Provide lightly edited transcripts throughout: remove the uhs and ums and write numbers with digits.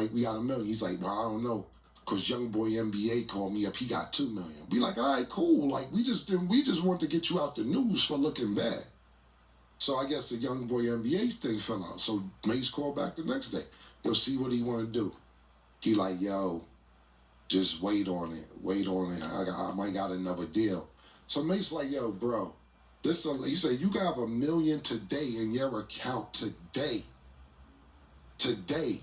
like, we got $1 million. He's like, well, I don't know. Because young boy NBA called me up. He got $2 million. We like, all right, cool. Like, we just want to get you out the news for looking bad. So I guess the young boy NBA thing fell out. So Mace called back the next day. Yo, see what he want to do. He like, yo, just wait on it. Wait on it. I might got another deal. So Mace like, yo, bro, he said, you got $1 million today in your account today. Today.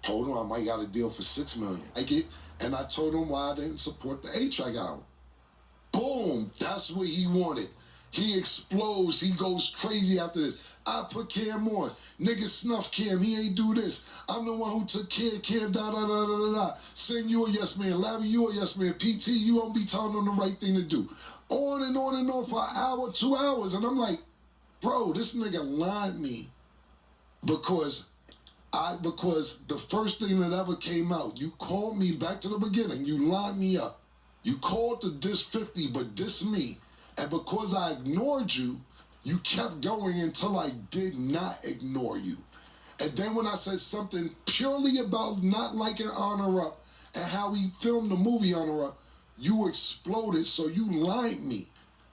Hold on, I might got a deal for $6 million. And I told him why I didn't support the A-Track album. Boom, that's what he wanted. He explodes, he goes crazy after this. I put Cam on. Nigga snuff Cam, he ain't do this. I'm the one who took care of Cam, da. Send you a yes man. Larry, you a yes man. PT, you won't be telling them the right thing to do. On and on and on for an hour, 2 hours. And I'm like, bro, this nigga lied me because the first thing that ever came out, you called me back to the beginning, you lined me up. You called to diss 50, but diss me. And because I ignored you, you kept going until I did not ignore you. And then when I said something purely about not liking Honor Up and how we filmed the movie Honor Up, you exploded, so you lied me.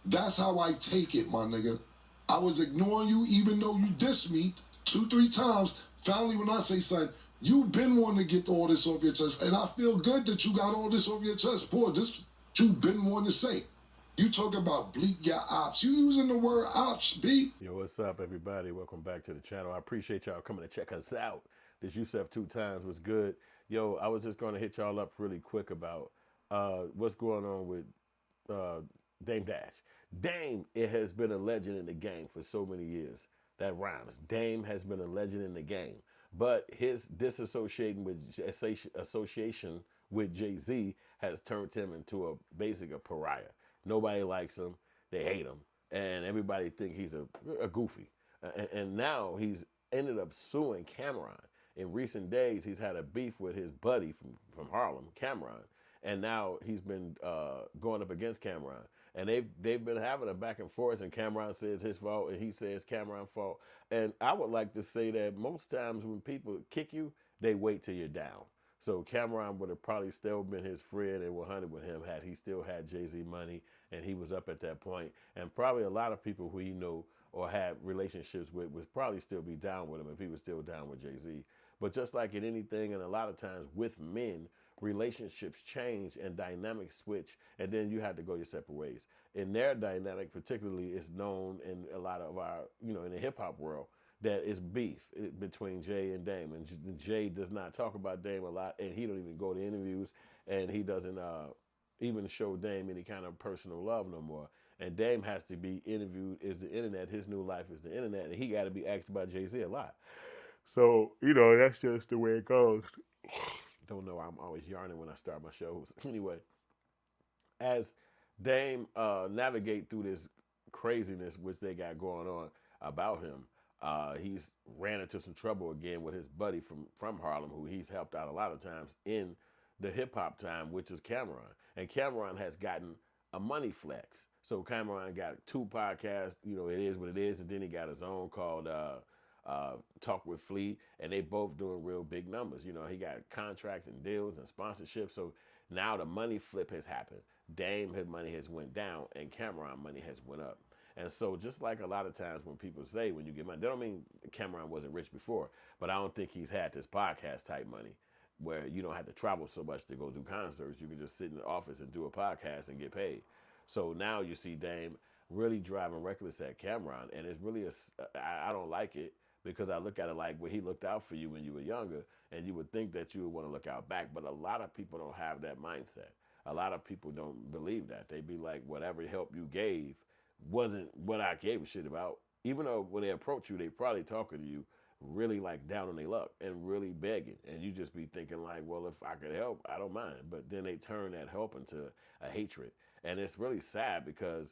That's how I take it, my nigga. I was ignoring you even though you dissed me 2-3 times. Finally, when I say something, you've been wanting to get all this off your chest. And I feel good that you got all this off your chest. Boy, this you've been wanting to say. You talk about bleak your ops. You using the word ops, B. Yo, what's up, everybody? Welcome back to the channel. I appreciate y'all coming to check us out. This Yusef 2 times was good. Yo, I was just going to hit y'all up really quick about what's going on with Dame Dash. Dame, it has been a legend in the game for so many years. That rhymes. Dame has been a legend in the game. But his disassociation with Jay-Z has turned him into a pariah. Nobody likes him. They hate him. And everybody think he's a goofy. And now he's ended up suing Camron. In recent days, he's had a beef with his buddy from Harlem, Camron. And now he's been going up against Camron. And they've been having a back and forth, and Camron says his fault, and he says Camron's fault. And I would like to say that most times when people kick you, they wait till you're down. So Camron would have probably still been his friend and 100 with him had he still had Jay-Z money and he was up at that point. And probably a lot of people who he knew or had relationships with would probably still be down with him if he was still down with Jay-Z. But just like in anything, and a lot of times with men, relationships change and dynamics switch, and then you have to go your separate ways. In their dynamic, particularly, is known in a lot of our, in the hip hop world, that is beef between Jay and Dame. And Jay does not talk about Dame a lot, and he don't even go to interviews, and he doesn't even show Dame any kind of personal love no more. And Dame has to be interviewed. Is the internet. His new life is the internet, and he got to be asked about Jay-Z a lot. So, that's just the way it goes. Don't know, I'm always yarning when I start my shows. Anyway, as Dame navigate through this craziness which they got going on about him, he's ran into some trouble again with his buddy from Harlem, who he's helped out a lot of times in the hip hop time, which is Camron. And Camron has gotten a money flex. So Camron got 2 podcasts, it is what it is, and then he got his own called Talk with Flea, and they both doing real big numbers. He got contracts and deals and sponsorships. So now the money flip has happened. Dame, his money has went down, and Camron money has went up. And so just like a lot of times when people say when you get money, they don't mean Camron wasn't rich before, but I don't think he's had this podcast type money where you don't have to travel so much to go do concerts. You can just sit in the office and do a podcast and get paid. So now you see Dame really driving reckless at Camron, and it's really I don't like it, because I look at it like, well, he looked out for you when you were younger, and you would think that you would want to look out back. But a lot of people don't have that mindset. A lot of people don't believe that. They be like, whatever help you gave wasn't what I gave a shit about. Even though when they approach you, they probably talking to you really like down on their luck and really begging. And you just be thinking like, well, if I could help, I don't mind. But then they turn that help into a hatred. And it's really sad because,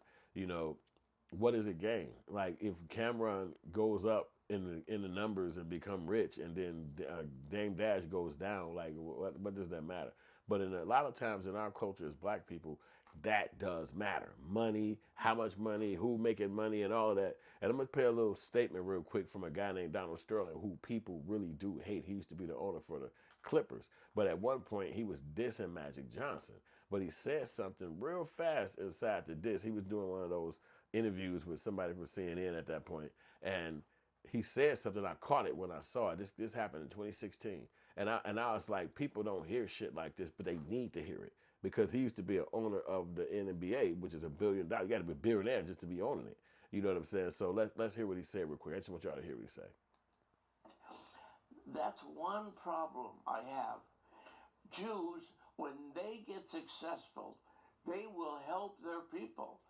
what does it gain? Like if Camron goes up in the numbers and become rich, and then Dame Dash goes down, like what does that matter? But in a lot of times in our culture as black people, that does matter. Money, how much money, who making money, and all of that. And I'm gonna play a little statement real quick from a guy named Donald Sterling, who people really do hate. He used to be the owner for the Clippers, but at one point he was dissing Magic Johnson. But he said something real fast inside the diss. He was doing one of those interviews with somebody from CNN at that point, and he said something. I caught it when I saw it. This happened in 2016, and I was like, people don't hear shit like this, but they need to hear it because he used to be an owner of the NBA, which is $1 billion. You got to be a billionaire just to be owning it. You know what I'm saying? So let's hear what he said real quick. I just want y'all to hear what he said. That's one problem I have. Jews, when they get successful, they will help their people.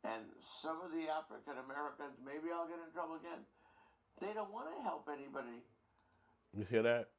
And some of the African Americans, maybe I'll get in trouble again, they don't want to help anybody. You hear that?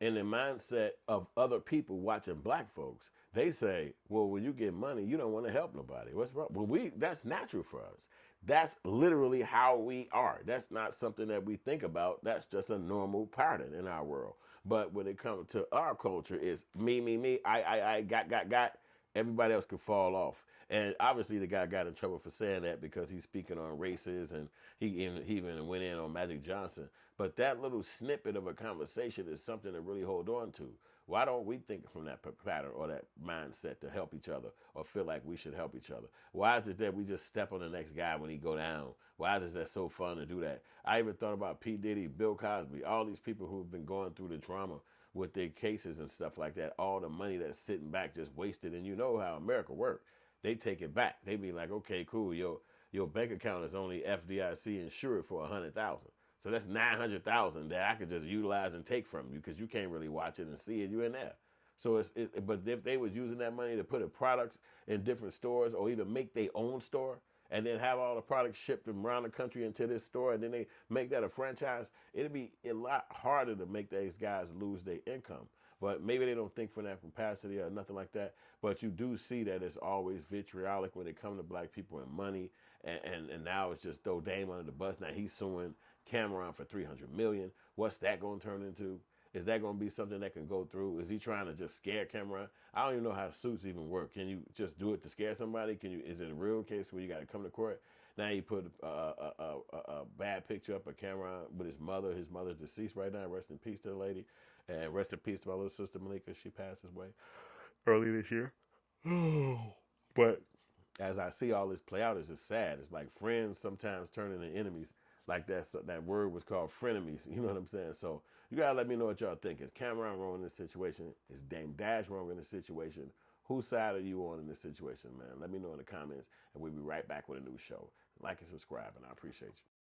In the mindset of other people watching black folks, they say, well, when you get money, you don't want to help nobody. What's wrong? Well, that's natural for us. That's literally how we are. That's not something that we think about. That's just a normal pattern in our world. But when it comes to our culture, it's me, I, got. Everybody else could fall off. And obviously the guy got in trouble for saying that because he's speaking on races and he even went in on Magic Johnson. But that little snippet of a conversation is something to really hold on to. Why don't we think from that pattern or that mindset to help each other or feel like we should help each other? Why is it that we just step on the next guy when he go down? Why is that so fun to do that? I even thought about P. Diddy, Bill Cosby, all these people who've been going through the drama with their cases and stuff like that, all the money that's sitting back just wasted. And you know how America works. They take it back. They be like, okay, cool, your bank account is only FDIC insured for $100,000. So that's $900,000 that I could just utilize and take from you because you can't really watch it and see it. You in there. So but if they was using that money to put in products in different stores or even make their own store and then have all the products shipped around the country into this store and then they make that a franchise, it'd be a lot harder to make these guys lose their income. But maybe they don't think from that capacity or nothing like that. But you do see that it's always vitriolic when it comes to black people and money. And now it's just throw Dame under the bus. Now he's suing Camron for $300 million. What's that going to turn into? Is that going to be something that can go through? Is he trying to just scare Camron? I don't even know how suits even work. Can you just do it to scare somebody? Is it a real case where you got to come to court? Now you put a bad picture up of Camron with his mother. His mother's deceased right now. Rest in peace to the lady. And rest in peace to my little sister Malika. She passed away early this year. But as I see all this play out, it's just sad. It's like friends sometimes turn into enemies. Like that word was called frenemies. You know what I'm saying? So you gotta let me know what y'all think. Is Camron wrong in this situation? Is Dame Dash wrong in this situation? Whose side are you on in this situation, man? Let me know in the comments, and we'll be right back with a new show. Like and subscribe, and I appreciate you.